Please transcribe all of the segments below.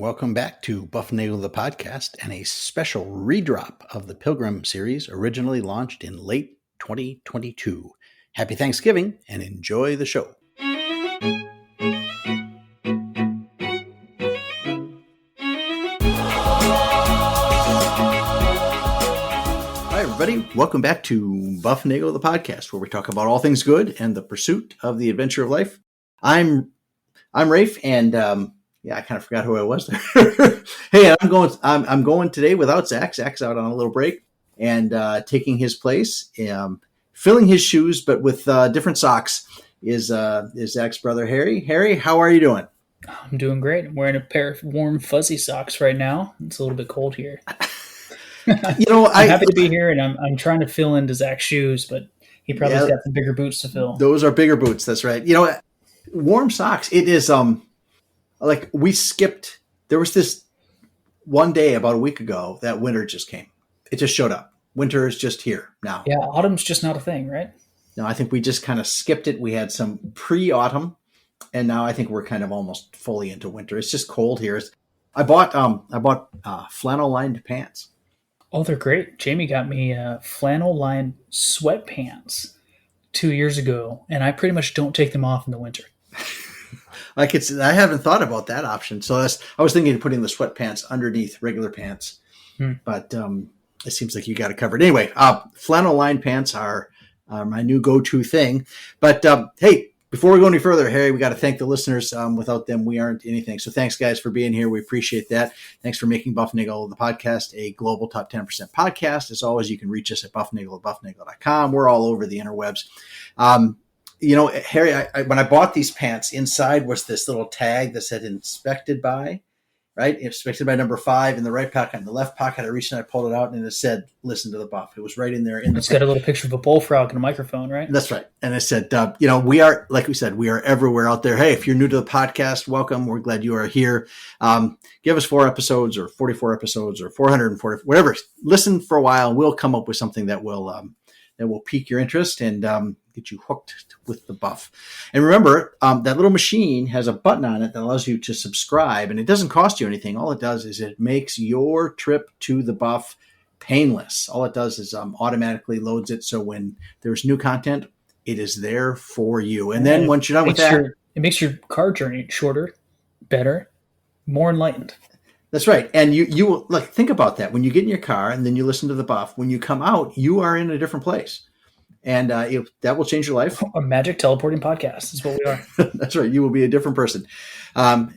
welcome back to Bufnagle the podcast and a special redrop of the Pilgrim series originally launched in late 2022. Happy Thanksgiving and enjoy the show. Hi, everybody. Welcome back to Bufnagle the podcast, where we talk about all things good and the pursuit of the adventure of life. I'm Rafe, and I kind of forgot who I was there. Hey, I'm going today without Zach. Zach's out on a little break and taking his place, filling his shoes, but with different socks is Zach's brother, Harry. Harry, how are you doing? I'm doing great. I'm wearing a pair of warm, fuzzy socks right now. It's a little bit cold here. I'm happy to be here, and I'm trying to fill into Zach's shoes, but he probably got some bigger boots to fill. Those are bigger boots. That's right. Warm socks. It is like we skipped. There was this one day about a week ago that winter just came. It just showed up. Winter is just here now. Yeah, autumn's just not a thing, right? No, I think we just kind of skipped it. We had some pre-autumn, and now I think we're kind of almost fully into winter. It's just cold here. I bought flannel-lined pants. Oh, they're great. Jamie got me flannel-lined sweatpants 2 years ago, and I pretty much don't take them off in the winter. I haven't thought about that option. So I was thinking of putting the sweatpants underneath regular pants, but it seems like you got it covered. Anyway, flannel-lined pants are my new go-to thing. But hey, before we go any further, Harry, we got to thank the listeners. Without them, we aren't anything. So thanks, guys, for being here. We appreciate that. Thanks for making Bufnagle the podcast a global top 10% podcast. As always, you can reach us at bufnagle.com. We're all over the interwebs. Harry, when I bought these pants, inside was this little tag that said inspected by, right? Inspected by number 5 in the right pocket. In the left pocket, I reached and I pulled it out and it said, listen to the buff. It was right in there. It's got a little picture of a bullfrog and a microphone, right? That's right. And it said, we are, like we said, we are everywhere out there. Hey, if you're new to the podcast, welcome. We're glad you are here. Give us 4 episodes or 44 episodes or 440, whatever. Listen for a while. We'll come up with something that will pique your interest and get you hooked with the buff. And remember, that little machine has a button on it that allows you to subscribe, and it doesn't cost you anything. All it does is it makes your trip to the buff painless. All it does is automatically loads it, so when there's new content, it is there for you. And then once you're done with that, it makes your car journey shorter, better, more enlightened. That's right. And you will think about that. When you get in your car and then you listen to the buff, when you come out, you are in a different place. And that will change your life. A magic teleporting podcast is what we are. That's right. You will be a different person. Okay.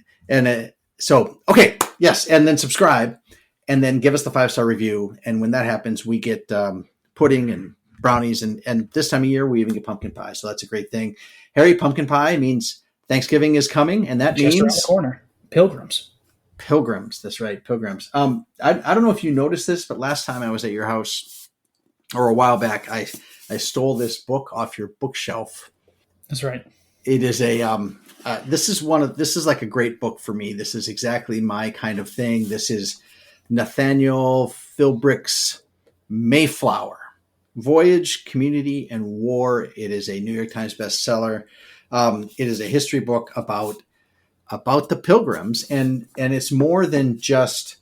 Yes. And then subscribe and then give us the 5-star review. And when that happens, we get pudding and brownies. And this time of year, we even get pumpkin pie. So that's a great thing. Harry, pumpkin pie means Thanksgiving is coming. And that means around the corner. Pilgrims. That's right. Pilgrims. I don't know if you noticed this, but last time I was at your house or a while back, I stole this book off your bookshelf. That's right. It is this is like a great book for me. This is exactly my kind of thing. This is Nathaniel Philbrick's Mayflower, Voyage, Community, and War. It is a New York Times bestseller. It is a history book about the Pilgrims, and it's more than just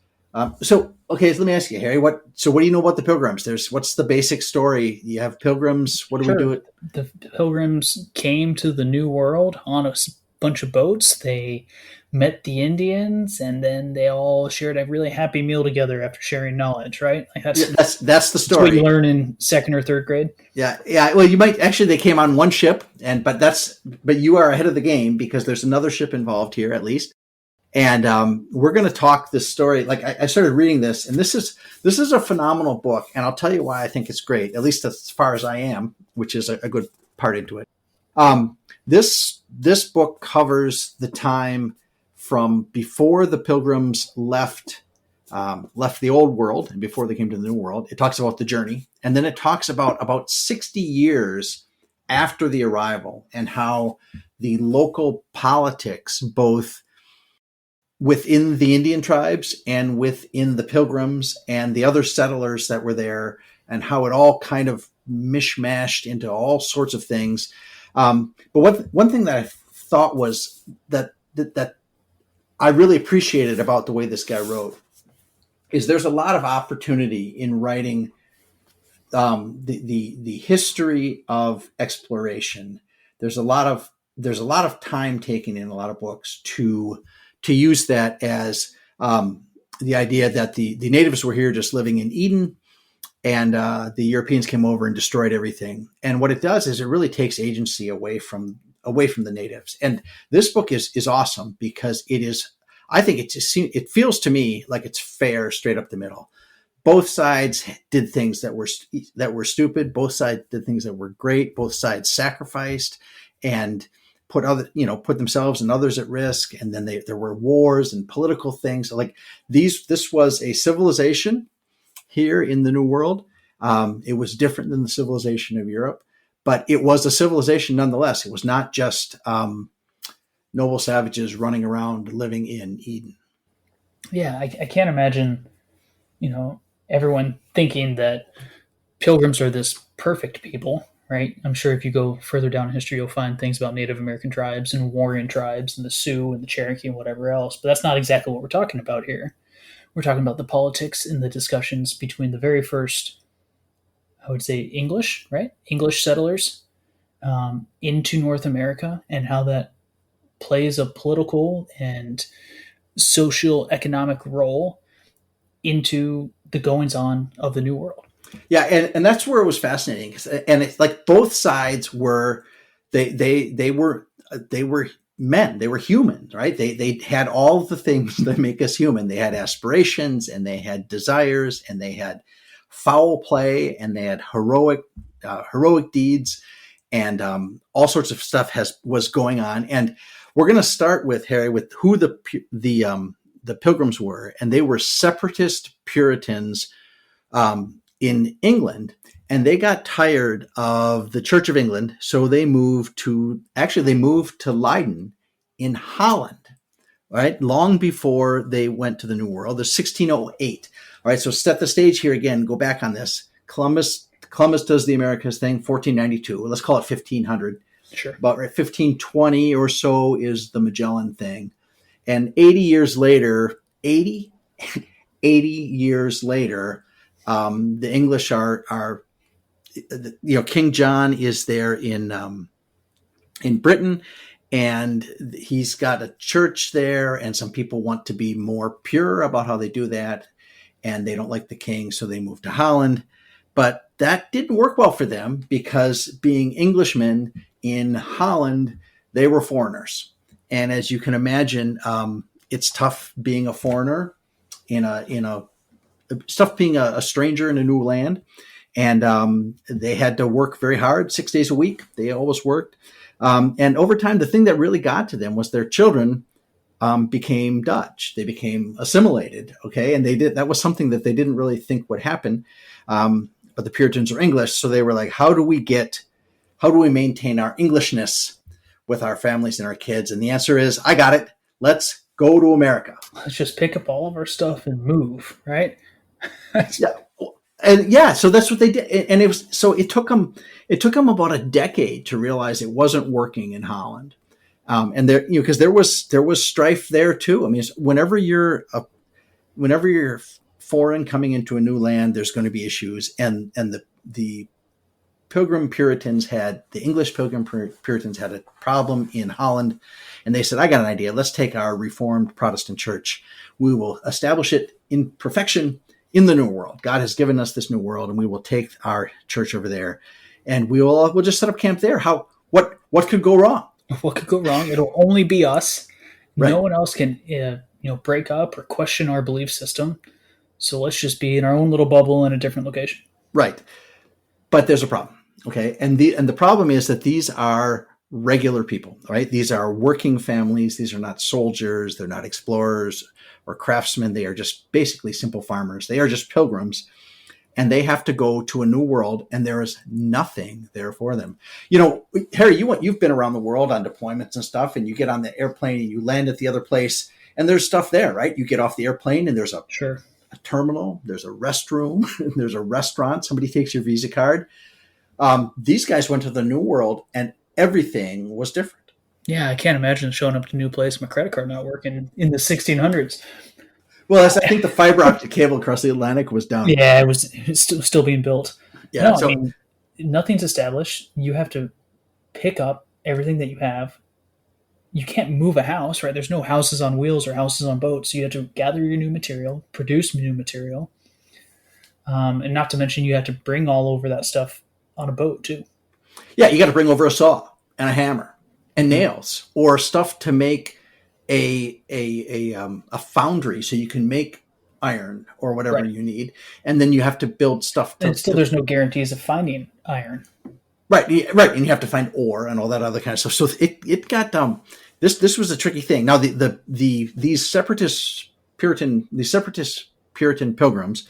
so let me ask you, Harry, what do you know about the Pilgrims? What's the basic story? You have Pilgrims. What do we do? The Pilgrims came to the New World on a bunch of boats. They met the Indians, and then they all shared a really happy meal together after sharing knowledge, right? That's the story. That's what you learn in 2nd or 3rd grade. Yeah. Well, you might actually. They came on one ship, but you are ahead of the game because there's another ship involved here at least. And we're going to talk this story. Like I started reading this, and this is a phenomenal book. And I'll tell you why I think it's great, at least as far as I am, which is a good part into it. This book covers the time from before the Pilgrims left the old world and before they came to the new world. It talks about the journey, and then it talks about 60 years after the arrival and how the local politics, both within the Indian tribes and within the Pilgrims and the other settlers that were there, and how it all kind of mishmashed into all sorts of things. But one thing that I thought was that I really appreciated about the way this guy wrote is there's a lot of opportunity in writing the history of exploration. There's a lot of time taken in a lot of books to use that as the idea that the natives were here just living in Eden, and the Europeans came over and destroyed everything. And what it does is it really takes agency away from the natives. And this book is awesome because it is. I think it feels to me like it's fair, straight up the middle. Both sides did things that were stupid. Both sides did things that were great. Both sides sacrificed and put themselves and others at risk. And then there were wars and political things like these. This was a civilization here in the New World. It was different than the civilization of Europe, but it was a civilization nonetheless. It was not just noble savages running around living in Eden. Yeah, I can't imagine, everyone thinking that Pilgrims are this perfect people, right? I'm sure if you go further down in history, you'll find things about Native American tribes and warring tribes and the Sioux and the Cherokee and whatever else. But that's not exactly what we're talking about here. We're talking about the politics and the discussions between the very first, I would say, English settlers into North America, and how that plays a political and social economic role into the goings on of the New World. Yeah, and that's where it was fascinating. And it's like both sides were they were men, they were humans, right? They had all the things that make us human. They had aspirations, and they had desires, and they had foul play, and they had heroic deeds, and all sorts of stuff was going on. And we're going to start with, Harry, with who the Pilgrims were, and they were separatist Puritans in England, and they got tired of the Church of England, so they moved to Leiden in Holland, right? Long before they went to the New World. There's 1608. All right, so set the stage here again. Go back on this. Columbus does the Americas thing, 1492. Let's call it 1500. Sure. About 1520 or so is the Magellan thing. And 80 years later, the English are King John is there in Britain, and he's got a church there, and some people want to be more pure about how they do that, and they don't like the king, so they move to Holland. But that didn't work well for them because being Englishmen in Holland, they were foreigners. And as you can imagine, it's tough being a foreigner it's tough being a stranger in a new land. And they had to work very hard, 6 days a week. They always worked. And over time, the thing that really got to them was their children became Dutch. They became assimilated. Okay. And that was something that they didn't really think would happen. But the Puritans are English. So they were like, how do we maintain our Englishness with our families and our kids? And the answer is, I got it. Let's go to America. Let's just pick up all of our stuff and move, right? Yeah. And yeah, so that's what they did. And it took them about a decade to realize it wasn't working in Holland. And there, because there was strife there too. I mean, whenever you're foreign coming into a new land, there's going to be issues. And the Pilgrim Puritans the English Pilgrim Puritans had a problem in Holland, and they said, I got an idea. Let's take our Reformed Protestant church. We will establish it in perfection in the New World. God has given us this new world, and we will take our church over there, and we'll just set up camp there. What could go wrong? What could go wrong? It'll only be us. Right. No one else can break up or question our belief system. So let's just be in our own little bubble in a different location. Right. But there's a problem. Okay. And the problem is that these are regular people, right? These are working families. These are not soldiers. They're not explorers or craftsmen. They are just basically simple farmers. They are just pilgrims, and they have to go to a new world, and there is nothing there for them. Harry, you've been around the world on deployments and stuff, and you get on the airplane and you land at the other place, and there's stuff there, right? You get off the airplane and there's a terminal, there's a restroom, there's a restaurant. Somebody takes your Visa card. These guys went to the New World, and everything was different. Yeah, I can't imagine showing up to a new place, my credit card not working in the 1600s. Well, I think the fiber optic cable across the Atlantic was down. Yeah, it was still being built. Yeah. No, I So mean, nothing's established. You have to pick up everything that you have. You can't move a house, right? There's no houses on wheels or houses on boats. So you have to gather your new material, produce new material, and not to mention you have to bring all over that stuff on a boat too. yeah, you got to bring over a saw and a hammer and nails or stuff to make a foundry so you can make iron or whatever Right. you need, and then you have to build stuff And still, there's no guarantees of finding iron. right, and you have to find ore and all that other kind of stuff. So it got this was a tricky thing. Now these separatist Puritan pilgrims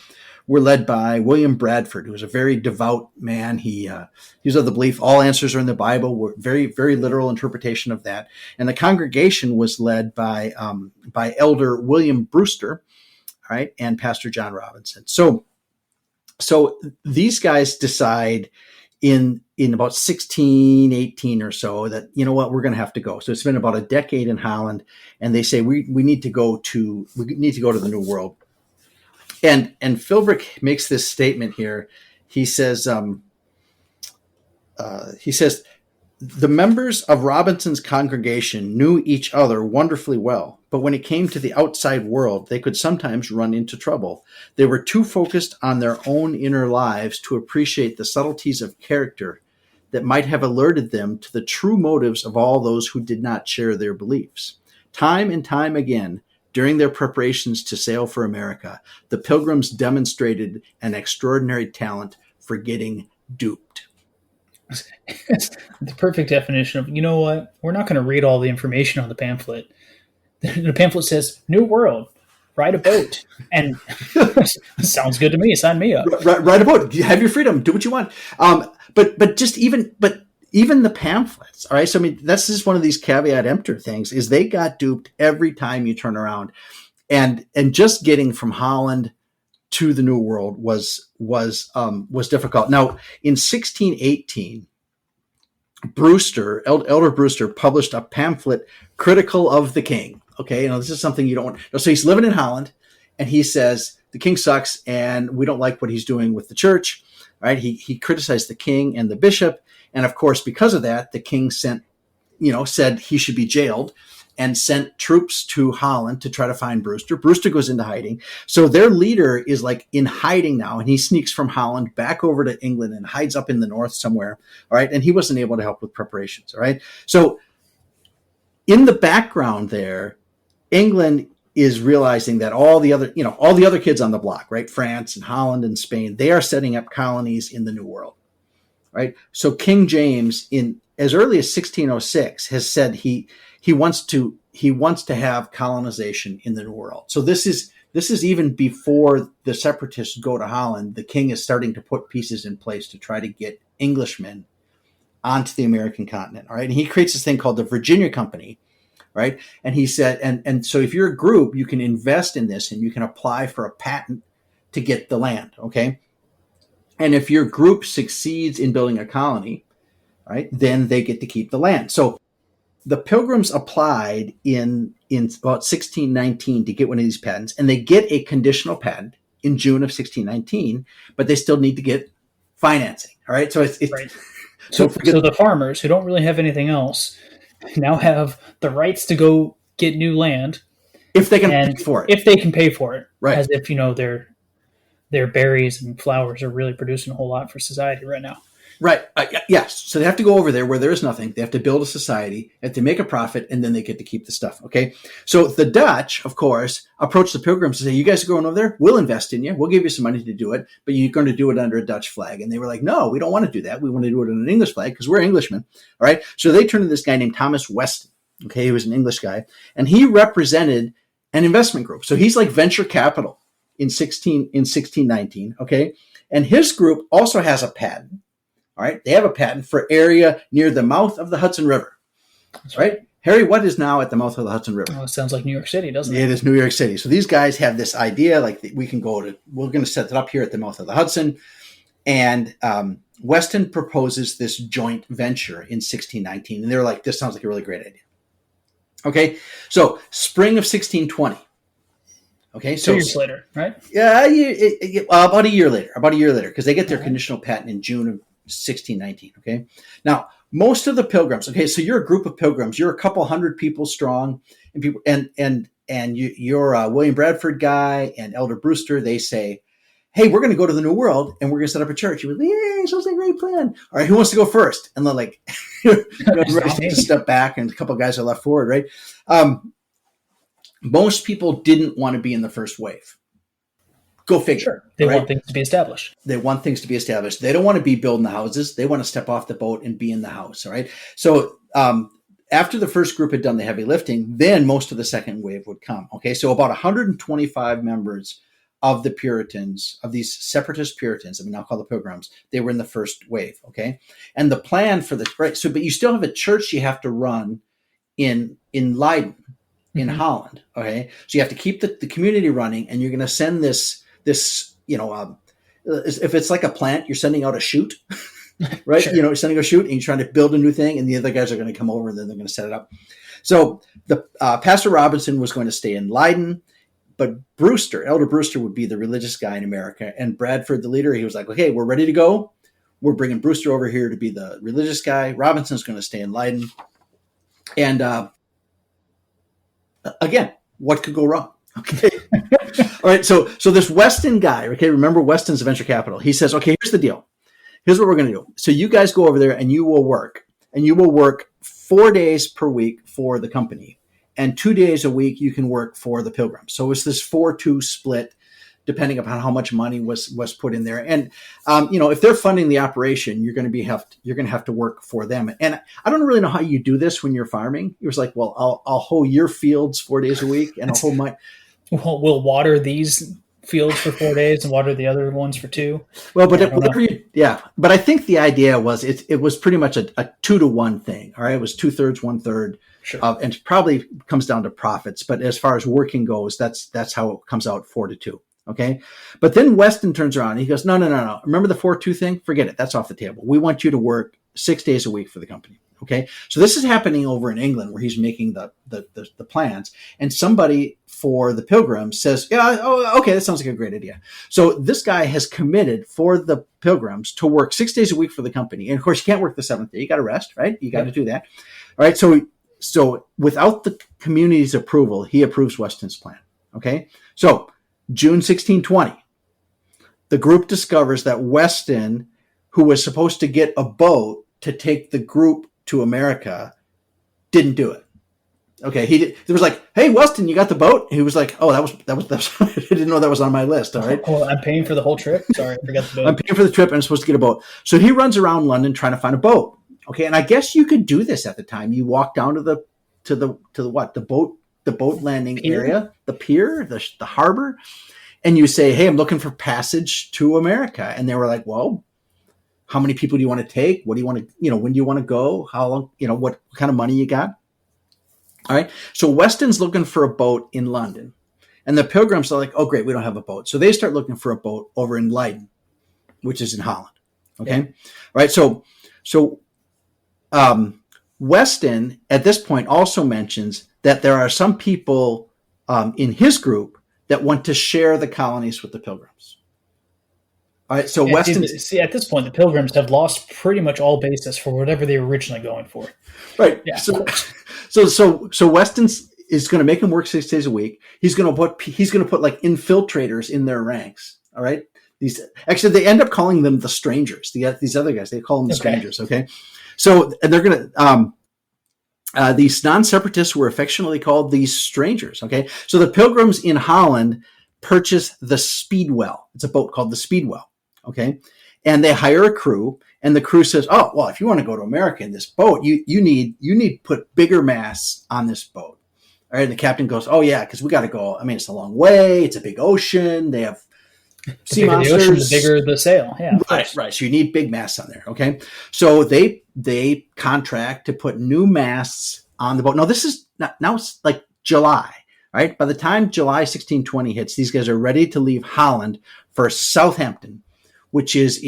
were led by William Bradford, who was a very devout man. He was of the belief all answers are in the Bible, were very, very literal interpretation of that. And the congregation was led by Elder William Brewster, right, and Pastor John Robinson. So these guys decide in about 1618 or so that, you know what, we're going to have to go. So it's been about a decade in Holland, and they say we need to go to the New World. And Philbrick makes this statement here. He says, the members of Robinson's congregation knew each other wonderfully well, but when it came to the outside world, they could sometimes run into trouble. They were too focused on their own inner lives to appreciate the subtleties of character that might have alerted them to the true motives of all those who did not share their beliefs. Time and time again, during their preparations to sail for America, the Pilgrims demonstrated an extraordinary talent for getting duped. It's the perfect definition of, you know what, we're not going to read all the information on the pamphlet. The pamphlet says, New World, ride a boat. And sounds good to me. Sign me up. Ride a boat. Have your freedom. Do what you want. But even the pamphlets, all right? So, I mean, that's just one of these caveat emptor things, is they got duped every time you turn around. And just getting from Holland to the New World was difficult. Now, in 1618, Elder Brewster published a pamphlet critical of the king. Okay, this is something you don't want. So he's living in Holland, and he says the king sucks, and we don't like what he's doing with the church. Right? He criticized the king and the bishop, and of course, because of that, the king said he should be jailed, and sent troops to Holland to try to find Brewster. Brewster goes into hiding. So their leader is like in hiding now, and he sneaks from Holland back over to England and hides up in the north somewhere. All right. And he wasn't able to help with preparations. All right. So in the background there, England is realizing that all the other kids on the block, right? France and Holland and Spain, they are setting up colonies in the New World. Right. So King James, in as early as 1606, has said he wants to have colonization in the New World. So this is even before the separatists go to Holland. The king is starting to put pieces in place to try to get Englishmen onto the American continent. All right. And he creates this thing called the Virginia Company. Right. And he said, and so if you're a group, you can invest in this and you can apply for a patent to get the land. Okay. And if your group succeeds in building a colony, right, then they get to keep the land. So the Pilgrims applied in about 1619 to get one of these patents, and they get a conditional patent in June of 1619, but they still need to get financing. All right. So it's right. So the farmers who don't really have anything else now have the rights to go get new land if they can pay for it. If they can pay for it, right? As if their berries and flowers are really producing a whole lot for society right now. Right. Yes. So they have to go over there where there is nothing. They have to build a society, they have to make a profit, and then they get to keep the stuff. Okay. So the Dutch, of course, approach the Pilgrims and say, you guys are going over there. We'll invest in you. We'll give you some money to do it, but you're going to do it under a Dutch flag. And they were like, no, we don't want to do that. We want to do it under an English flag because we're Englishmen. All right. So they turned to this guy named Thomas Weston. Okay. He was an English guy, and he represented an investment group. So he's like venture capital in 1619. Okay. And his group also has a patent. All right. They have a patent for area near the mouth of the Hudson River. That's right. Harry, what is now at the mouth of the Hudson River? Oh, it sounds like New York City, doesn't it? It is New York City. So these guys have this idea, like we're going to set it up here at the mouth of the Hudson. And Weston proposes this joint venture in 1619. And they're like, this sounds like a really great idea. Okay, so spring of 1620. Okay, so 2 years later, right? Yeah, about a year later. Because they get their conditional patent in June of 1619. Okay, now most of the pilgrims. Okay, so you're a group of pilgrims. You're a couple hundred people strong, and people and you're William Bradford guy and Elder Brewster. They say, "Hey, we're going to go to the New World and we're going to set up a church." You would, "Yeah, sounds like a great plan." All right, who wants to go first? And then everybody to step back, and a couple of guys are left forward, right? Most people didn't want to be in the first wave. Go figure. Sure. They want things to be established. They want things to be established. They don't want to be building the houses. They want to step off the boat and be in the house. All right. So after the first group had done the heavy lifting, then most of the second wave would come. Okay. So about 125 members of the Puritans, of these separatist Puritans, I'll call the Pilgrims, they were in the first wave. Okay. And the plan for but you still have a church you have to run in Leiden, in Holland. Okay. So you have to keep the community running, and you're going to send this, if it's like a plant, you're sending out a shoot, right? Sure. You're sending a shoot and you're trying to build a new thing, and the other guys are going to come over and then they're going to set it up. So the Pastor Robinson was going to stay in Leiden, but Elder Brewster would be the religious guy in America, and Bradford, the leader, he was like, "Okay, we're ready to go. We're bringing Brewster over here to be the religious guy. Robinson's going to stay in Leiden." And again, what could go wrong? Okay. All right. So this Weston guy, okay, remember Weston's a venture capital. He says, "Okay, here's the deal. Here's what we're going to do. So you guys go over there and you will work 4 days per week for the company, and 2 days a week you can work for the Pilgrims." So it's this 4-2 split, depending upon how much money was put in there. And if they're funding the operation, you're going to have to work for them. And I don't really know how you do this when you're farming. It was like, well, I'll hoe your fields 4 days a week, and I'll hoe my. We'll water these fields for 4 days and water the other ones for 2. Well, but but I think the idea was it was pretty much a 2-to-1 thing. All right, it was 2/3, 1/3. Sure. And it probably comes down to profits. But as far as working goes, that's how it comes out, 4-2. Okay. But then Weston turns around and he goes, no. Remember the 4-2 thing? Forget it. That's off the table. We want you to work 6 days a week for the company. Okay. So this is happening over in England, where he's making the plans, and somebody for the Pilgrims says, "Yeah, okay, that sounds like a great idea." So this guy has committed for the Pilgrims to work 6 days a week for the company. And of course, you can't work the 7th day. You got to rest, right? You got to do that. All right. So without the community's approval, he approves Weston's plan. Okay. So June 1620, the group discovers that Weston, who was supposed to get a boat to take the group to America, didn't do it. Okay, it was like, "Hey, Weston, you got the boat?" He was like, "Oh, that was I didn't know that was on my list." All right. Well, I'm paying for the whole trip. Sorry, I forgot the boat. I'm paying for the trip, and I'm supposed to get a boat. So he runs around London trying to find a boat. Okay, and I guess you could do this at the time. You walk down to the boat landing pier? area, the pier, the harbor, and you say, "Hey, I'm looking for passage to America." And they were like, "Well, how many people do you want to take? What do you want to, when do you want to go? How long, what kind of money you got?" All right. So Weston's looking for a boat in London, and the Pilgrims are like, "Oh, great, we don't have a boat." So they start looking for a boat over in Leiden, which is in Holland. Okay. Yeah. Right. So Weston at this point also mentions that there are some people in his group that want to share the colonies with the Pilgrims. All right, so Weston. See, at this point, the Pilgrims have lost pretty much all basis for whatever they were originally going for. Right. Yeah. So Weston is going to make them work 6 days a week. He's going to put like infiltrators in their ranks. All right. They end up calling them the strangers. These other guys, they call them the strangers. Okay. So they're going to. These non-separatists were affectionately called these strangers. Okay. So the Pilgrims in Holland purchase the Speedwell. It's a boat called the Speedwell. Okay. And they hire a crew, and the crew says, "Oh, well, if you want to go to America in this boat, you need to put bigger masts on this boat." All right. And the captain goes, "Oh yeah, because we got to go. I mean, it's a long way. It's a big ocean. They have sea monsters. The ocean, the bigger the sail. Yeah. Right. So you need big masts on there. Okay. So they contract to put new masts on the boat. Now it's like July. Right. By the time July 1620 hits, these guys are ready to leave Holland for Southampton, which is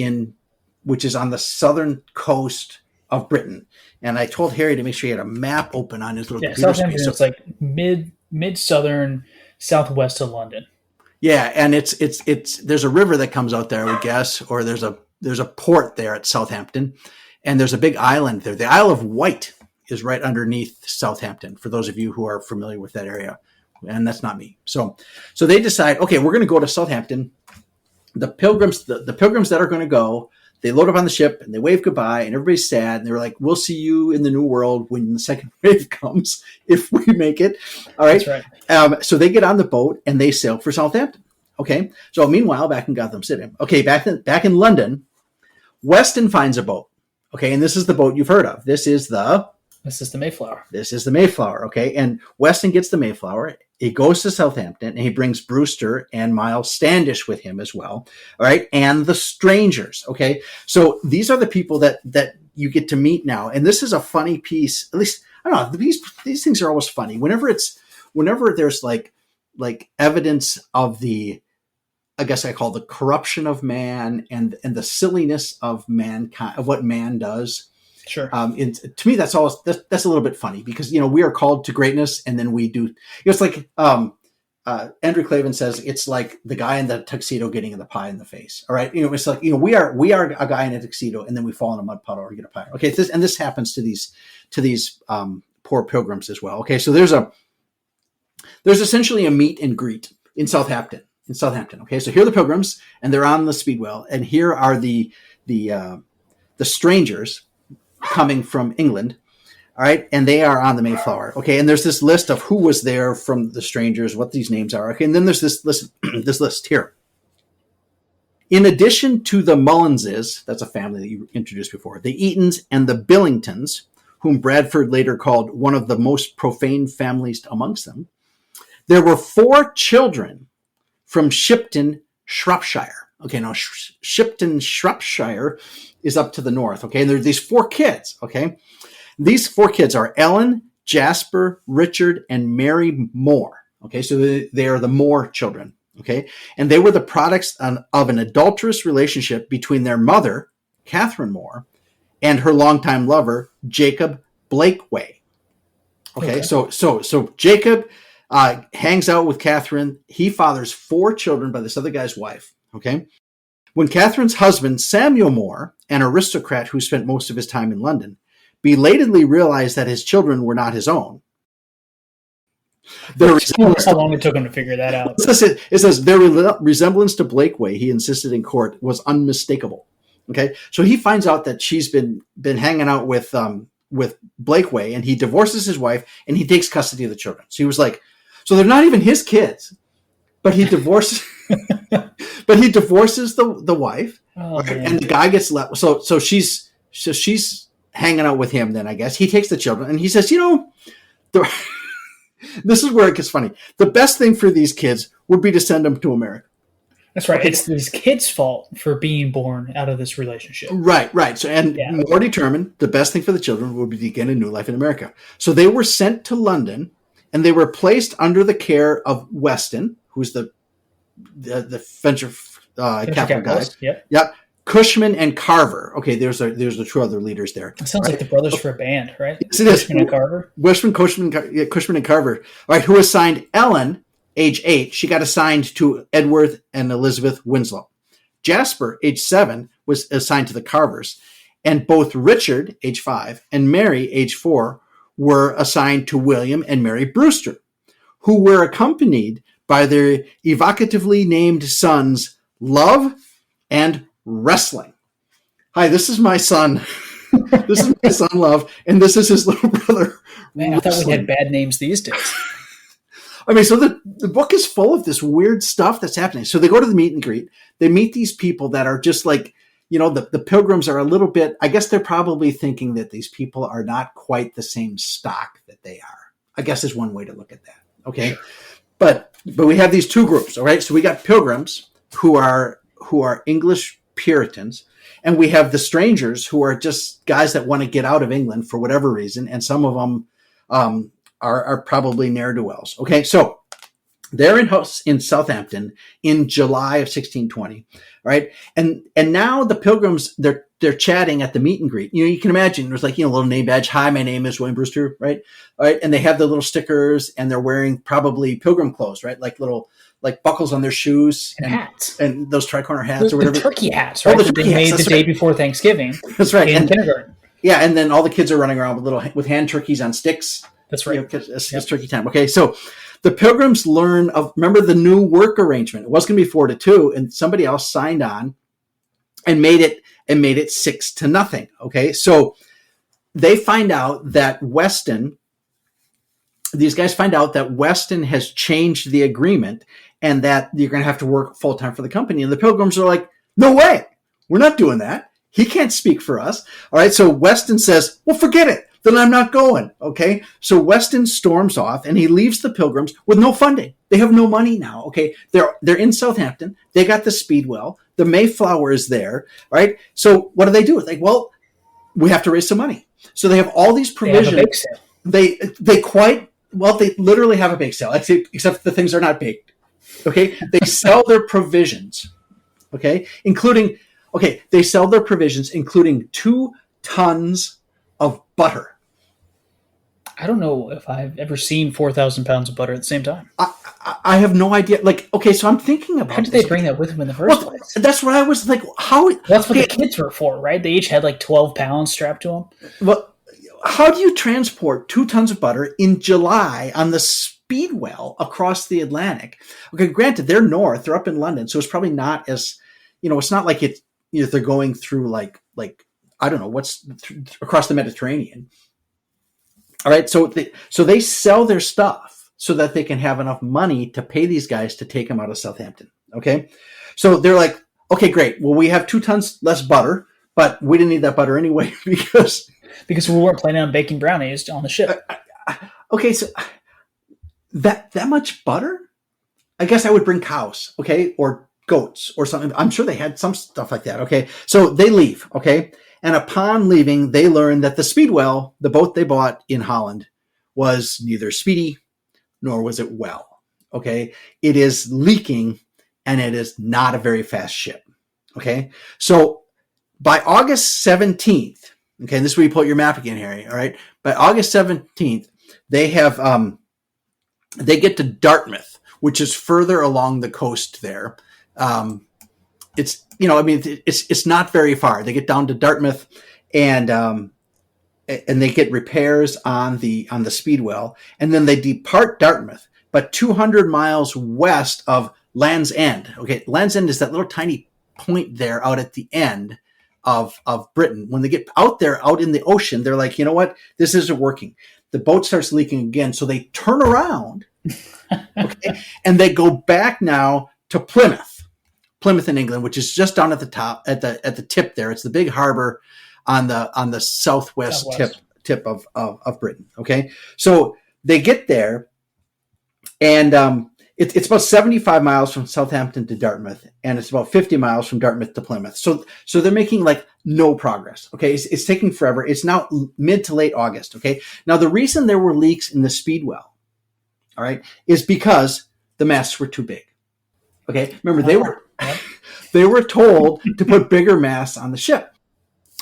on the southern coast of Britain. And I told Harry to make sure he had a map open on his little computer Southampton screen. is like mid southern southwest of London. Yeah, and it's there's a river that comes out there, I would guess, or there's a port there at Southampton, and there's a big island there. The Isle of Wight is right underneath Southampton, for those of you who are familiar with that area. And that's not me. So they decide, okay, we're going to go to Southampton. The pilgrims that are going to go, they load up on the ship and they wave goodbye, and everybody's sad. And they're like, we'll see you in the New World when the second wave comes, if we make it. All right. That's right. So they get on the boat and they sail for Southampton. Okay. So meanwhile, back in Gotham City, back in London, Weston finds a boat. Okay. And this is the boat you've heard of. This is the Mayflower. Okay. And Weston gets the Mayflower. He goes to Southampton and he brings Brewster and Miles Standish with him as well. All right. And the strangers. Okay. So these are the people that you get to meet now. And this is a funny piece. At least, I don't know. These things are always funny. Whenever there's like evidence of the, I guess I call the corruption of man and the silliness of mankind, of what man does. Sure. To me, that's a little bit funny because, we are called to greatness, and then we do. It's like Andrew Clavin says, it's like the guy in the tuxedo getting the pie in the face. All right, it's like we are a guy in a tuxedo, and then we fall in a mud puddle or get a pie. Okay, this happens to these poor pilgrims as well. Okay, so there's essentially a meet and greet in Southampton. Okay, so here are the pilgrims, and they're on the Speedwell, and here are the strangers coming from England. All right. And they are on the Mayflower. Okay. And there's this list of who was there from the strangers, what these names are. Okay. And then there's this list here. In addition to the Mullenses, that's a family that you introduced before, the Eatons and the Billingtons, whom Bradford later called one of the most profane families amongst them, there were 4 children from Shipton, Shropshire. Okay, now Shipton, Shropshire is up to the north. Okay, and there are these 4 kids. Okay, these 4 kids are Ellen, Jasper, Richard, and Mary Moore. Okay, so they are the Moore children. Okay, and they were the products of an adulterous relationship between their mother, Catherine Moore, and her longtime lover, Jacob Blakeway. Okay. So Jacob hangs out with Catherine. He fathers 4 children by this other guy's wife. Okay. When Catherine's husband, Samuel Moore, an aristocrat who spent most of his time in London, belatedly realized that his children were not his own. How long it took him to figure that out. It says their resemblance to Blakeway, he insisted in court, was unmistakable. Okay. So he finds out that she's been hanging out with Blakeway, and he divorces his wife and he takes custody of the children. So he was like, so they're not even his kids, but he divorces the wife, and the guy gets left. So she's hanging out with him. Then I guess he takes the children and he says, this is where it gets funny. The best thing for these kids would be to send them to America. That's right. Okay. It's these kids' fault for being born out of this relationship. Right. So, more determined, the best thing for the children would be to begin a new life in America. So they were sent to London, and they were placed under the care of Weston, who's the venture capital guy. Yep. Cushman and Carver. Okay, there's the 2 other leaders there. It sounds like the brothers for a band, right? Yes, it is. Cushman and Carver. Cushman and Carver. All right, who assigned Ellen, age 8, she got assigned to Edward and Elizabeth Winslow. Jasper, age 7, was assigned to the Carvers. And both Richard, age 5, and Mary, age 4, were assigned to William and Mary Brewster, who were accompanied by their evocatively named sons, Love and Wrestling. Hi, this is my son. This is my son, Love, and this is his little brother. Man, I thought we had bad names these days. I mean, so the book is full of this weird stuff that's happening. So they go to the meet and greet. They meet these people that are just like, the pilgrims are a little bit, I guess they're probably thinking that these people are not quite the same stock that they are. I guess is one way to look at that. Okay. Sure. But we have these 2 groups. All right. So we got pilgrims who are English Puritans, and we have the strangers who are just guys that want to get out of England for whatever reason. And some of them, are probably ne'er-do-wells. Okay, so they're in Southampton in July of 1620, right? And now the pilgrims, they're they're chatting at the meet and greet. You can imagine there's like, a little name badge. Hi, my name is William Brewster, right? All right. And they have the little stickers and they're wearing probably pilgrim clothes, right? Like little, like buckles on their shoes and hats and those tricorner hats or whatever. The turkey hats, right? That they made the day before Thanksgiving. That's right. In kindergarten. Yeah. And then all the kids are running around with hand turkeys on sticks. That's right. It's turkey time. Okay. So the Pilgrims learn remember the new work arrangement. It was going to be 4-2 and somebody else signed on and made it 6-0. Okay. So they find out that these guys find out that Weston has changed the agreement and that you're going to have to work full time for the company. And the Pilgrims are like, no way. We're not doing that. He can't speak for us. All right. So Weston says, well, forget it. Then I'm not going. Okay. So Weston storms off and he leaves the Pilgrims with no funding. They have no money now. Okay. They're in Southampton. They got the Speedwell. The Mayflower is there. Right. So what do? Like, well, we have to raise some money. So they have all these provisions. They have a bake sale. They literally have a bake sale, except the things are not baked. Okay. They sell their provisions. Okay. They sell their provisions, including 2 tons of butter. I don't know if I've ever seen 4,000 pounds of butter at the same time. I have no idea. Like, okay, so I'm thinking about how did they bring that with them in the first place? That's what I was like. How? That's what the kids were for, right? They each had like 12 pounds strapped to them. Well, how do you transport 2 tons of butter in July on the Speedwell across the Atlantic? Okay, granted, they're north, they're up in London, so it's probably not as, it's not like they're going through like I don't know what's across the Mediterranean. All right, so they sell their stuff so that they can have enough money to pay these guys to take them out of Southampton. Okay, so they're like, okay, great. Well, we have 2 tons less butter, but we didn't need that butter anyway because we weren't planning on baking brownies on the ship. Okay, so that much butter? I guess I would bring cows, okay, or goats or something. I'm sure they had some stuff like that. Okay, so they leave. Okay. And upon leaving, they learn that the Speedwell, the boat they bought in Holland, was neither speedy nor was it well. Okay. It is leaking and it is not a very fast ship. Okay. So by August 17th, okay, this is where you pull out your map again, Harry. All right. By August 17th, they get to Dartmouth, which is further along the coast there. It's not very far. They get down to Dartmouth and they get repairs on the Speedwell, and then they depart Dartmouth, but 200 miles west of Land's End. Okay, Land's End is that little tiny point there out at the end of Britain. When they get out there, out in the ocean, they're like, you know what? This isn't working. The boat starts leaking again, so they turn around, okay, and they go back now to Plymouth in England, which is just down at the top, at the tip there. It's the big harbor on the southwest tip of Britain. Okay, so they get there, and it's about 75 miles from Southampton to Dartmouth, and it's about 50 miles from Dartmouth to Plymouth. So they're making like no progress. Okay, it's taking forever. It's now mid to late August. Okay, now the reason there were leaks in the Speedwell, all right, is because the masts were too big. Okay, remember they were told to put bigger masts on the ship,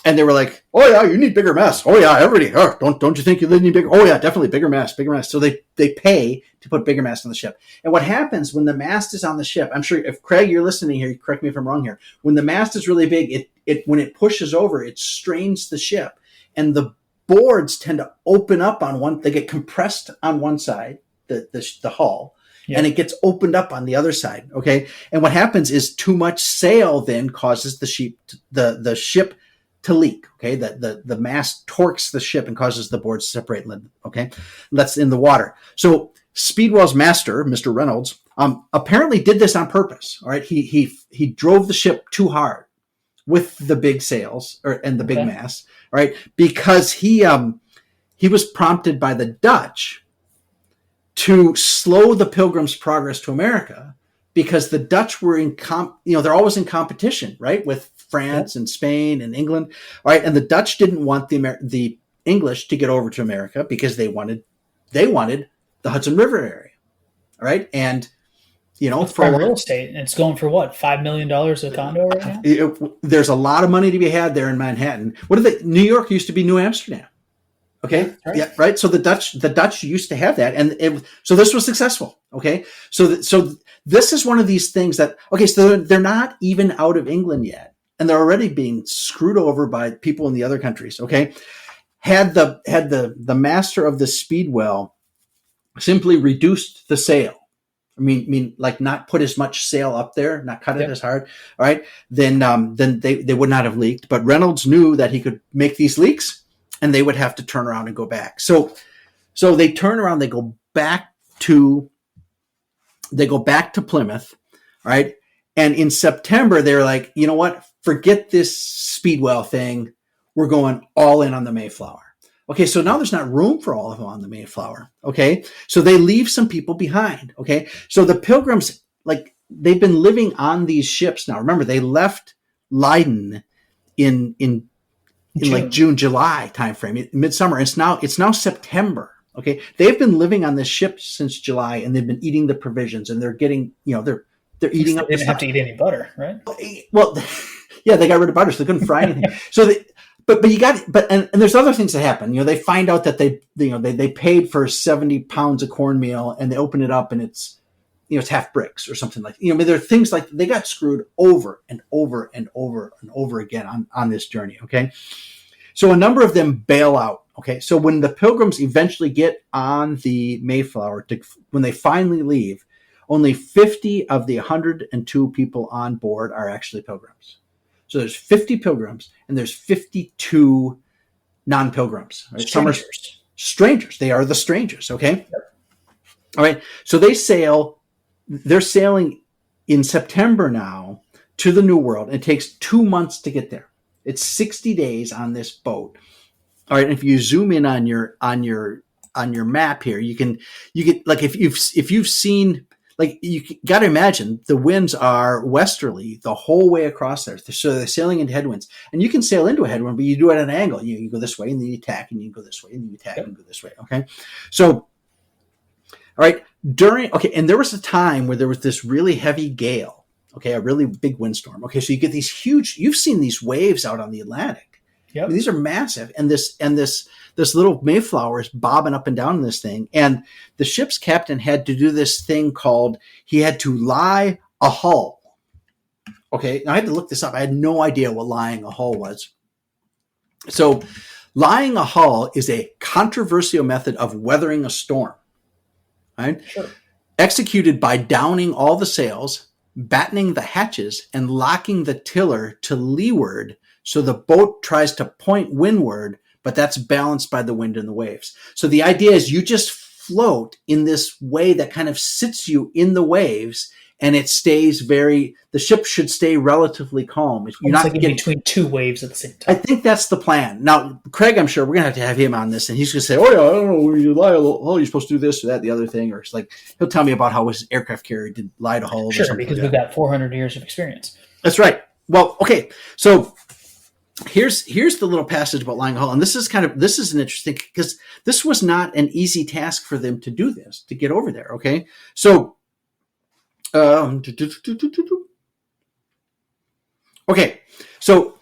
and they were like, "Oh yeah, you need bigger masts. Oh yeah, everybody. Don't you think you need bigger? Oh yeah, definitely bigger masts. So they pay to put bigger masts on the ship. And what happens when the mast is on the ship? I'm sure if Craig, you're listening here, correct me if I'm wrong here. When the mast is really big, when it pushes over, it strains the ship, and the boards tend to open up on one. They get compressed on one side, the hull. Yeah. And it gets opened up on the other side. Okay. And what happens is too much sail then causes the ship to leak. Okay. The mast torques the ship and causes the boards to separate. Okay. That's in the water. So Speedwell's master, Mr. Reynolds, apparently did this on purpose. All right. He drove the ship too hard with the big sails and the big mast. All right. Because he was prompted by the Dutch to slow the Pilgrims' progress to America, because the Dutch were they're always in competition, right, with France and Spain and England, right? And the Dutch didn't want the English to get over to America because they wanted the Hudson River area, all right? And It's for a real estate. And it's going for what, $5 million a condo right now? There's a lot of money to be had there in Manhattan. New York used to be New Amsterdam. Okay. Right. Yeah. Right. So the Dutch used to have that. And so this was successful. Okay. So this is one of these things that, okay, so they're not even out of England yet. And they're already being screwed over by people in the other countries. Okay. Had the master of the Speedwell simply reduced the sail, like not put as much sail up there, not cut it as hard. All right. Then they would not have leaked. But Reynolds knew that he could make these leaks, and they would have to turn around and go back. So they turn around, they go back to Plymouth, right? And in September, they're like, you know what? Forget this Speedwell thing. We're going all in on the Mayflower. Okay, so now there's not room for all of them on the Mayflower. Okay, so they leave some people behind. Okay, so the Pilgrims, they've been living on these ships now. Remember, they left Leiden in like June, July timeframe, midsummer. It's now September. Okay, they've been living on this ship since July, and they've been eating the provisions, and they're getting, they're eating up. They didn't have to eat any butter, right? Well, yeah, they got rid of butter, so they couldn't fry anything. So and there's other things that happen. They find out that they paid for 70 pounds of cornmeal, and they open it up, and it's half bricks or something like. There are things like they got screwed over and over and over and over again on this journey. Okay. So a number of them bail out. Okay. So when the Pilgrims eventually get on the Mayflower, when they finally leave, only 50 of the 102 people on board are actually Pilgrims. So there's 50 Pilgrims and there's 52 non-Pilgrims. Right? Strangers. Strangers. They are the strangers. Okay. Yep. All right. So they're sailing in September now to the New World. It takes 2 months to get there. It's 60 days on this boat. All right. And if you zoom in on your map here, you can like if you've seen, like, you got to imagine the winds are westerly the whole way across there. So they're sailing into headwinds, and you can sail into a headwind, but you do it at an angle. You go this way and then you tack, and you go this way and then you tack and go this way. Okay. So, all right. And there was a time where there was this really heavy gale. Okay. A really big windstorm. Okay. So you get these you've seen these waves out on the Atlantic. Yep. These are massive. And this little Mayflower is bobbing up and down in this thing. And the ship's captain had to do this thing called, he had to lie a hull. Okay. Now I had to look this up. I had no idea what lying a hull was. So lying a hull is a controversial method of weathering a storm. Right? Sure. Executed by downing all the sails, battening the hatches, and locking the tiller to leeward so the boat tries to point windward, but that's balanced by the wind and the waves. So the idea is you just float in this way that kind of sits you in the waves, and it stays the ship should stay relatively calm. You're not like in between two waves at the same time. I think that's the plan. Now, Craig, I'm sure we're going to have him on this, and he's going to say, oh, yeah, I don't know, when you lie a hull, you're supposed to do this or that, the other thing. Or it's like, he'll tell me about how his aircraft carrier did lie to hull. Sure, because we've got 400 years of experience. That's right. Well, okay. So here's the little passage about lying a hull. And this is an interesting, because this was not an easy task for them to do this, to get over there. Okay. So, okay, so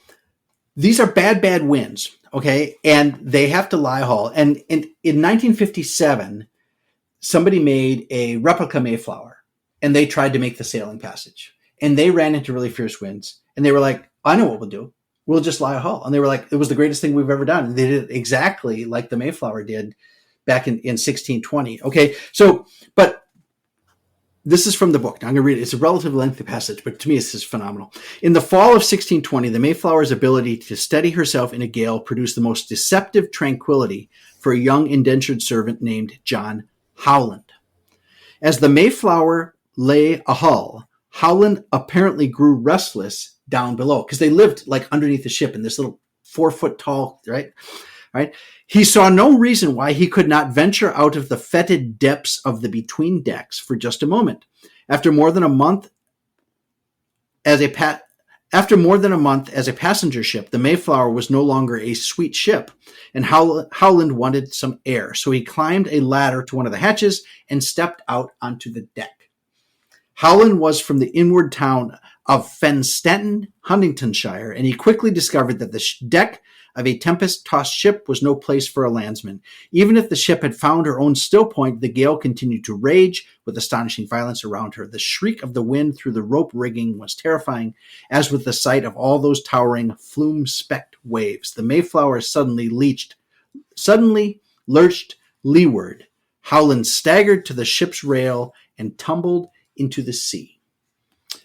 these are bad winds, okay, and they have to lie hull. And in 1957, somebody made a replica Mayflower, and they tried to make the sailing passage, and they ran into really fierce winds, and they were like, I know what we'll do. We'll just lie a hull. And they were like, it was the greatest thing we've ever done. And they did it exactly like the Mayflower did back in 1620. Okay, so, but this is from the book. Now I'm going to read it. It's a relatively lengthy passage, but to me, this is phenomenal. In the fall of 1620, the Mayflower's ability to steady herself in a gale produced the most deceptive tranquility for a young indentured servant named John Holland. As the Mayflower lay ahull, Holland apparently grew restless down below, because they lived like underneath the ship in this little 4 foot tall, right? He saw no reason why he could not venture out of the fetid depths of the between decks for just a moment. After more than a month as a passenger ship, the Mayflower was no longer a sweet ship, and Holland wanted some air. So he climbed a ladder to one of the hatches and stepped out onto the deck. Holland was from the inward town of Fenstanton, Huntingdonshire, and he quickly discovered that the deck of a tempest-tossed ship was no place for a landsman. Even if the ship had found her own still point, the gale continued to rage with astonishing violence around her. The shriek of the wind through the rope rigging was terrifying, as with the sight of all those towering, flume-specked waves. The Mayflower suddenly lurched leeward. Holland staggered to the ship's rail and tumbled into the sea.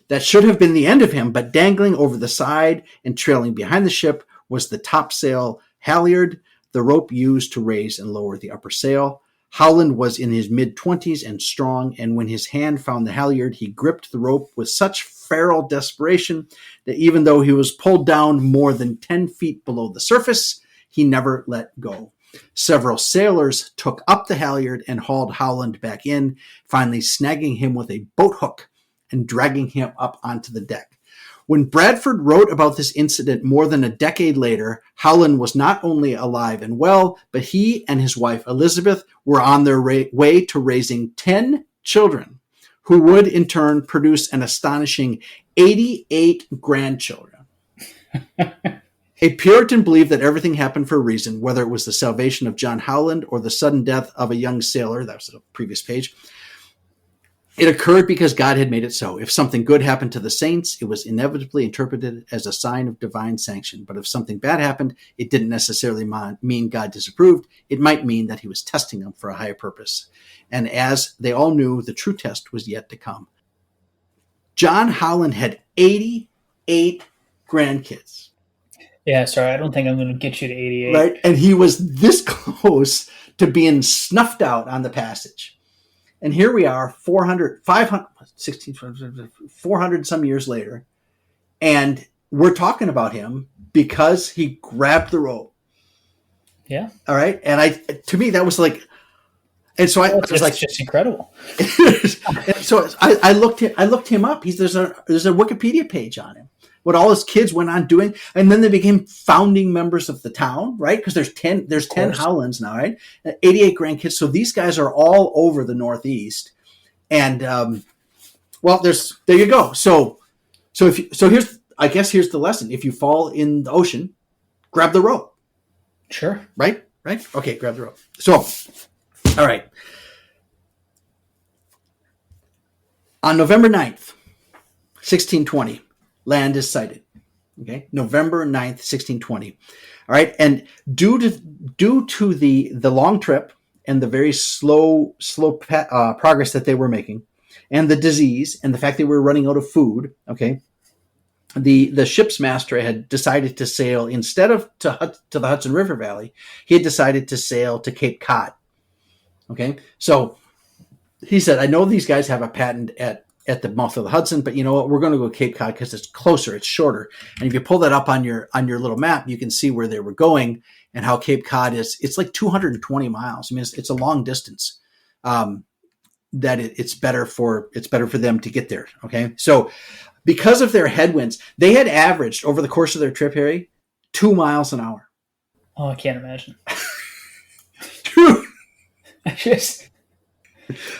That should have been the end of him, but dangling over the side and trailing behind the ship was the topsail halyard, the rope used to raise and lower the upper sail. Holland was in his mid-20s and strong, and when his hand found the halyard, he gripped the rope with such feral desperation that even though he was pulled down more than 10 feet below the surface, he never let go. Several sailors took up the halyard and hauled Holland back in, finally snagging him with a boat hook and dragging him up onto the deck. When Bradford wrote about this incident more than a decade later, Holland was not only alive and well, but he and his wife Elizabeth were on their way to raising 10 children, who would in turn produce an astonishing 88 grandchildren. A Puritan believed that everything happened for a reason, whether it was the salvation of John Holland or the sudden death of a young sailor. That was the previous page. It occurred because God had made it so. If something good happened to the saints, it was inevitably interpreted as a sign of divine sanction. But if something bad happened, it didn't necessarily mean God disapproved. It might mean that he was testing them for a higher purpose. And as they all knew, the true test was yet to come. John Holland had 88 grandkids. Yeah, sorry, I don't think I'm going to get you to 88. Right? And he was this close to being snuffed out on the passage. And here we are, 400 some years later, and we're talking about him because he grabbed the rope. Yeah. All right. And to me, that was like, and so I was like, just incredible. So I looked him up. There's a Wikipedia page on him. What all his kids went on doing, and then they became founding members of the town, right? Because there's 10 Howlands now, right? 88 grandkids. So these guys are all over the Northeast, and there you go. So here's the lesson: if you fall in the ocean, grab the rope. Sure. Right. Okay, grab the rope. So, all right. On November 9th, 1620. Land is sighted. Okay, November 9th, 1620. All right, and due to the long trip and the very slow progress that they were making, and the disease and the fact they were running out of food, okay, the ship's master had decided to sail instead of to the Hudson River Valley. He had decided to sail to Cape Cod. Okay, so he said, "I know these guys have a patent at the mouth of the Hudson, but you know what? We're going to go Cape Cod because it's closer, it's shorter." And if you pull that up on your little map, you can see where they were going and how Cape Cod is. It's like 220 miles. I mean, it's a long distance. It's better for them to get there. Okay, so because of their headwinds, they had averaged over the course of their trip, Harry, 2 miles an hour. Oh, I can't imagine.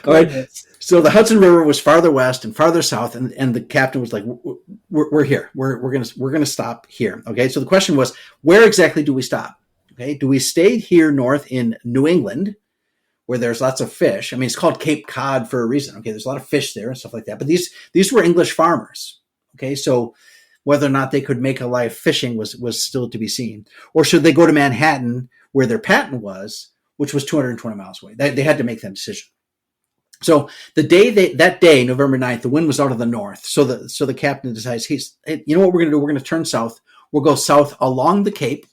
All right. So the Hudson River was farther west and farther south, and the captain was like, "We're here. We're gonna stop here." Okay. So the question was, where exactly do we stop? Okay. Do we stay here north in New England, where there's lots of fish? I mean, it's called Cape Cod for a reason. Okay. There's a lot of fish there and stuff like that. But these were English farmers. Okay. So whether or not they could make a life fishing was still to be seen. Or should they go to Manhattan, where their patent was, which was 220 miles away? They had to make that decision. So that day, November 9th, the wind was out of the north. So the captain decides, hey, you know what we're going to do? We're going to turn south. We'll go south along the Cape.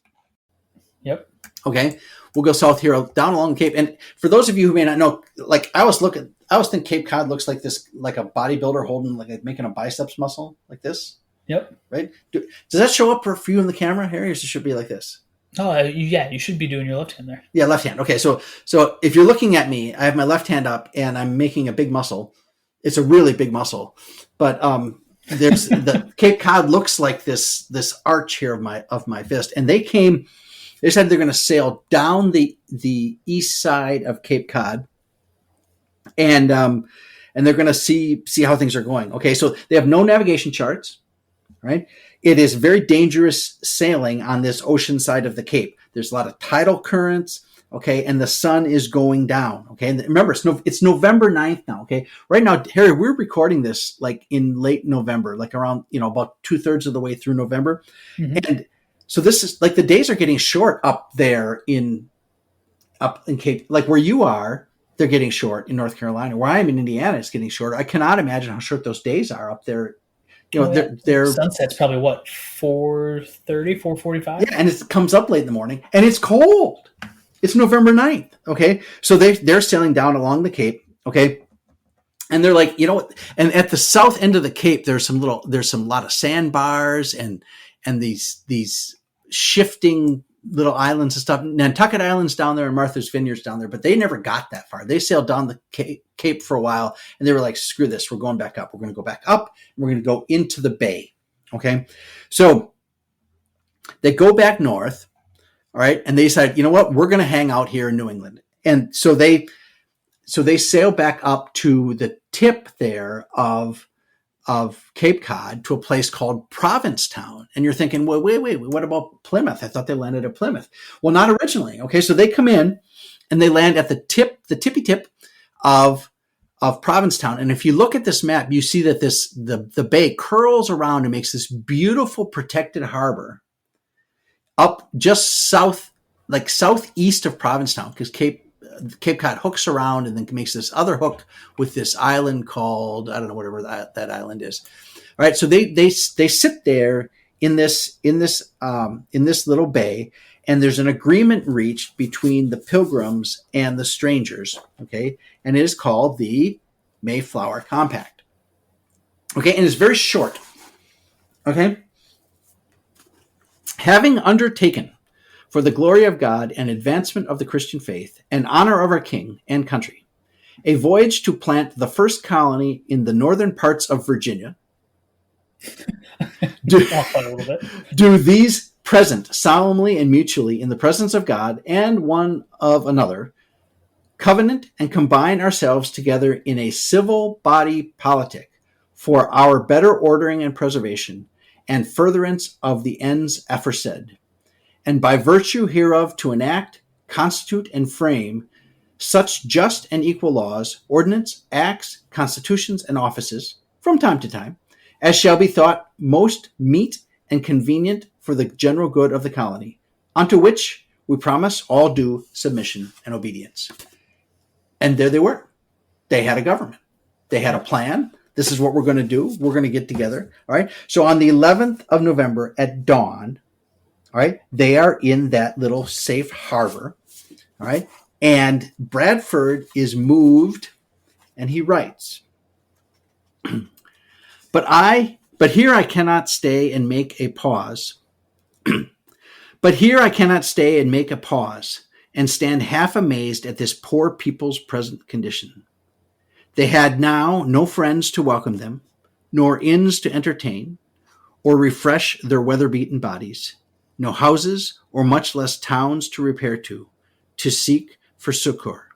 Yep. Okay. We'll go south here, down along the Cape. And for those of you who may not know, like I always think Cape Cod looks like this, like a bodybuilder holding, like making a biceps muscle like this. Yep. Right. Does that show up for you in the camera, Harry, or does it should be like this? Oh, yeah, you should be doing your left hand there. Yeah, left hand. Okay, so if you're looking at me, I have my left hand up and I'm making a big muscle. It's a really big muscle, but there's the Cape Cod looks like this arch here of my fist, and they said they're going to sail down the east side of Cape Cod, and and they're going to see how things are going. Okay, so they have no navigation charts, right? It is very dangerous sailing on this ocean side of the Cape. There's a lot of tidal currents, okay, and the sun is going down, okay? And remember, it's November 9th now, okay? Right now, Harry, we're recording this like in late November, like around, about 2/3 of the way through November. Mm-hmm. And so this is like the days are getting short up there in Cape, like where you are, they're getting short in North Carolina. Where I am in Indiana, it's getting shorter. I cannot imagine how short those days are up there. They're sunset's probably what, 4:30, 4:45? Yeah, and it comes up late in the morning, and it's cold. It's November 9th, okay? So they're sailing down along the Cape, okay? And they're like, and at the south end of the Cape, there's a lot of sandbars and these shifting little islands and stuff. Nantucket Island's down there and Martha's Vineyard's down there, but they never got that far. They sailed down the Cape for a while, and they were like, screw this, we're going back up. We're going to go back up, and we're going to go into the bay, okay? So they go back north, all right, and they decide, you know what, we're going to hang out here in New England. And so they sail back up to the tip there of Cape Cod to a place called Provincetown. And you're thinking, well, wait, what about Plymouth? I thought they landed at Plymouth. Well, not originally. Okay, so they come in and they land at the tippy tip of Provincetown. And if you look at this map, you see that the bay curls around and makes this beautiful protected harbor up just southeast of Provincetown, because Cape Cod hooks around and then makes this other hook with this island called, I don't know, whatever that island is. All right, so they sit there in this little bay, and there's an agreement reached between the Pilgrims and the strangers. Okay, and it is called the Mayflower Compact. Okay, and it's very short. Okay, having undertaken, for the glory of God and advancement of the Christian faith and honor of our King and country, a voyage to plant the first colony in the northern parts of Virginia, do these present solemnly and mutually in the presence of God and one of another, covenant and combine ourselves together in a civil body politic for our better ordering and preservation and furtherance of the ends aforesaid, and by virtue hereof to enact, constitute, and frame such just and equal laws, ordinance, acts, constitutions, and offices, from time to time, as shall be thought most meet and convenient for the general good of the colony, unto which we promise all due submission and obedience. And there they were. They had a government. They had a plan. This is what we're going to do. We're going to get together. All right. So on the 11th of November at dawn, all right, they are in that little safe harbor, all right, and Bradford is moved, and he writes, but here I cannot stay and make a pause. But here I cannot stay and make a pause and stand half amazed at this poor people's present condition. They had now no friends to welcome them, nor inns to entertain, or refresh their weather-beaten bodies, no houses, or much less towns to repair to seek for succor.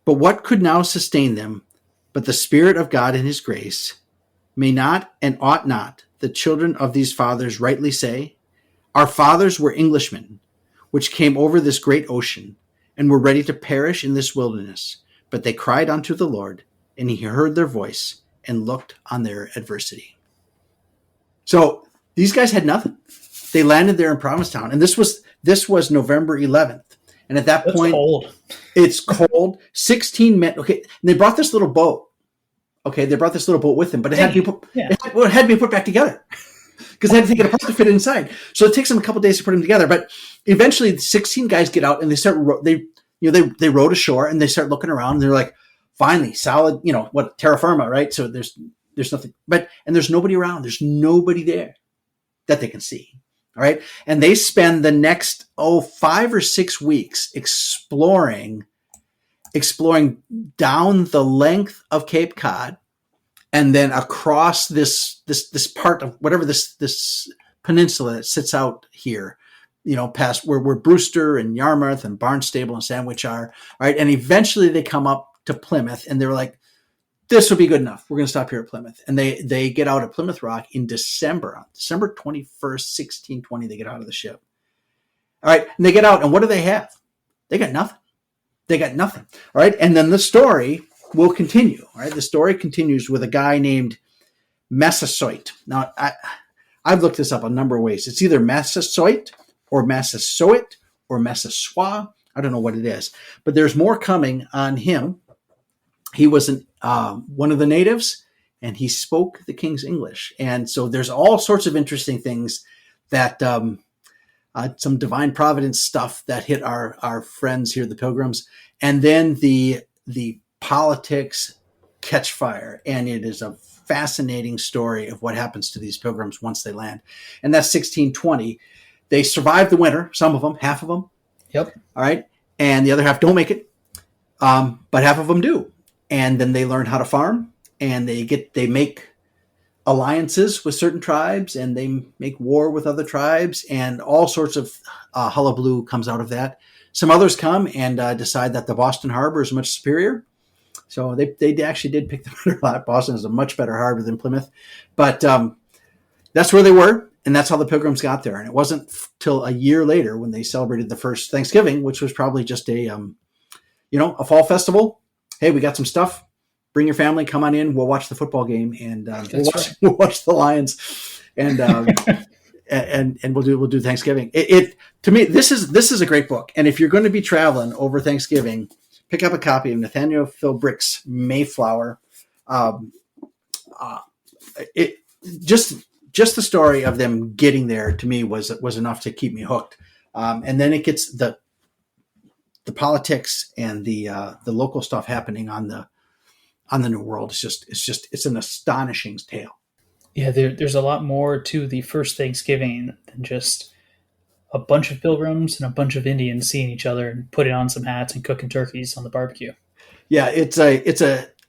But what could now sustain them but the Spirit of God and his grace? May not and ought not the children of these fathers rightly say, our fathers were Englishmen, which came over this great ocean, and were ready to perish in this wilderness, but they cried unto the Lord, and he heard their voice, and looked on their adversity. So these guys had nothing. They landed there in Provincetown, and this was November 11th. And at that point, cold. It's cold. 16 men. Okay, and they brought this little boat. Okay, they brought this little boat with them, but it had to be put back together because they had to take it apart to fit it inside. So it takes them a couple of days to put them together. But eventually, the 16 guys get out and they start. They rowed ashore and they start looking around. And they're like, finally, solid. Terra firma, right? So there's nothing, and there's nobody around. There's nobody there that they can see. All right. And they spend the next, 5 or 6 weeks exploring down the length of Cape Cod and then across this part of whatever this peninsula that sits out here, past where Brewster and Yarmouth and Barnstable and Sandwich are. All right. And eventually they come up to Plymouth, and they were like, this will be good enough. We're going to stop here at Plymouth. And they get out at Plymouth Rock in December 21st, 1620, they get out of the ship. All right. And they get out, and what do they have? They got nothing. All right. And then the story will continue. All right. The story continues with a guy named Massasoit. Now, I've looked this up a number of ways. It's either Massasoit or Massasoit or Massaswa. I don't know what it is, but there's more coming on him. He was one of the natives, and he spoke the King's English. And so there's all sorts of interesting things that some Divine Providence stuff that hit our friends here, the Pilgrims. And then the politics catch fire. And it is a fascinating story of what happens to these Pilgrims once they land. And that's 1620. They survive the winter, some of them, half of them. Yep. All right. And the other half don't make it. But half of them do. And then they learn how to farm, and they make alliances with certain tribes, and they make war with other tribes, and all sorts of hullabaloo comes out of that. Some others come and decide that the Boston Harbor is much superior. So they actually did pick the better lot. Boston is a much better harbor than Plymouth. But that's where they were, and that's how the Pilgrims got there. And it wasn't till a year later when they celebrated the first Thanksgiving, which was probably just a fall festival. Hey, we got some stuff. Bring your family. Come on in. We'll watch the football game, and we'll watch the Lions, and and we'll do Thanksgiving. To me, this is a great book. And if you're going to be traveling over Thanksgiving, pick up a copy of Nathaniel Philbrick's Mayflower. Just the story of them getting there to me was enough to keep me hooked. And then it gets the politics and the local stuff happening on the New World. It's an astonishing tale. Yeah, there's a lot more to the first Thanksgiving than just a bunch of Pilgrims and a bunch of Indians seeing each other and putting on some hats and cooking turkeys on the barbecue. Yeah, it's a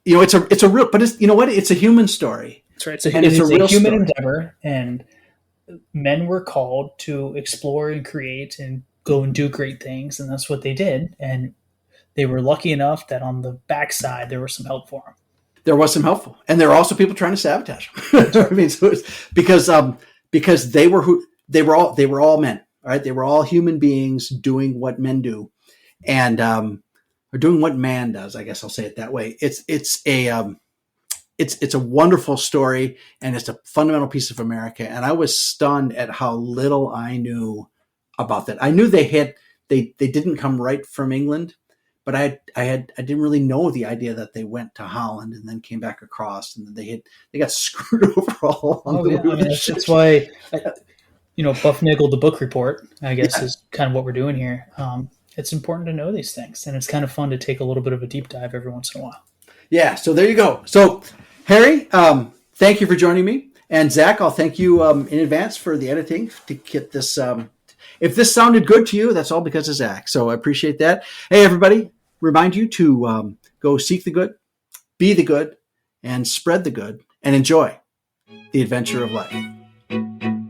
real, but it's a human story. That's right. It's a real human endeavor, and men were called to explore and create and go and do great things, and that's what they did. And they were lucky enough that on the backside there was some help for them. There was some helpful, and there were also people trying to sabotage them. I mean, so it was, because they were all men, right? They were all human beings doing what men do, and or doing what man does. I guess I'll say it that way. It's a wonderful story, and it's a fundamental piece of America. And I was stunned at how little I knew about that. I knew they didn't come right from England, but I didn't really know the idea that they went to Holland and then came back across, and then they got screwed over all along the way. That's why Bufnagle the book report, I guess, is kind of what we're doing here. It's important to know these things, and it's kind of fun to take a little bit of a deep dive every once in a while. Yeah, so there you go. So Harry, thank you for joining me, and Zach, I'll thank you in advance for the editing to get this. If this sounded good to you, that's all because of Zach. So I appreciate that. Hey, everybody, remind you to go seek the good, be the good, and spread the good, and enjoy the adventure of life.